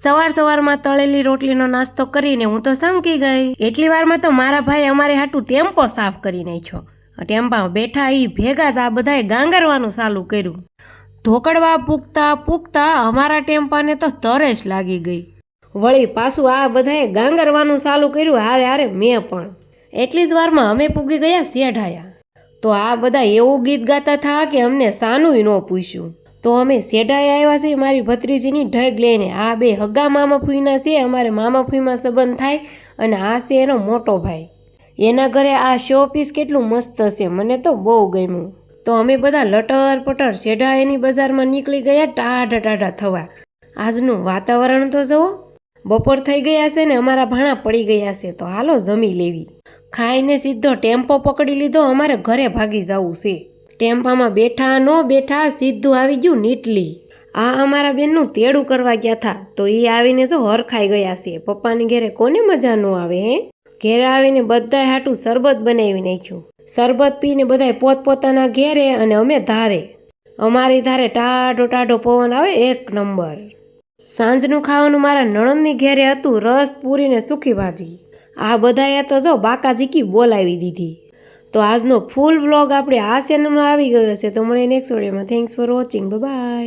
સવાર સવારમાં તળેલી રોટલીનો નાસ્તો કરીને હું તો સમકી ગઈ। એટલી વારમાં તો મારા ભાઈ અમારે હાટું ટેમ્પો સાફ કરી નાખ્યો। ટેમ્પામાં બેઠા એ ભેગા જ આ બધાએ ગાંગરવાનું ચાલુ કર્યું। ધોકડવા પૂગતા પૂગતા અમારા ટેમ્પાને તો તરસ લાગી ગઈ। વળી પાછું આ બધાએ ગાંગરવાનું ચાલુ કર્યું હારે હારે મેં પણ। એટલી જ વારમાં અમે પૂગી ગયા સેઢાયા। તો આ બધા એવું ગીત ગાતા થા કે અમને સાનુંય ન પૂછ્યું। તો અમે સેઢાએ આવ્યા છીએ મારી ભત્રીજીની ઢગ લઈને। આ બે હગા મામા ફૂઈના છે, અમારે મામા ફૂઈમાં સંબંધ થાય, અને આ છે એનો મોટો ભાઈ। એના ઘરે આ શો પીસ કેટલું મસ્ત છે, મને તો બહુ ગમ્યું। તો અમે બધા લટર પટર સેઢાએની બજારમાં નીકળી ગયા ટાઢા ટાઢા થવા। આજનું વાતાવરણ તો જુઓ, બપોર થઈ ગયા છે ને અમારા ભાણા પડી ગયા છે, તો હાલો જમી લેવી। ખાઈને સીધો ટેમ્પો પકડી લીધો, અમારે ઘરે ભાગી જવું છે। ટેમ્પામાં બેઠા ન બેઠા સીધું આવી ગયું નીટલી। આ અમારા બેનનું તેડું કરવા ગયા હતા, તો એ આવીને જો હરખાઈ ગયા છે। પપ્પાની ઘેરે કોને મજા ન આવે હે। ઘેરે આવીને બધાએ હાટું શરબત બનાવી નાખ્યું। શરબત પીને બધાએ પોતપોતાના ઘેરે અને અમે ધારે। અમારી ધારે ટાઢો ટાઢો પવન આવે એક નંબર। સાંજનું ખાવાનું મારા નણંદની ઘેરે હતું, રસ પૂરી ને સૂકી ભાજી। આ બધાએ તો જો બાકાજીકી બોલાવી દીધી। તો આજનો ફૂલ વ્લોગ આપણે આ ચેનલમાં આવી ગયો છે। તો મળીએ નેક્સ્ટ વિડીયોમાં। Thanks for watching, bye bye.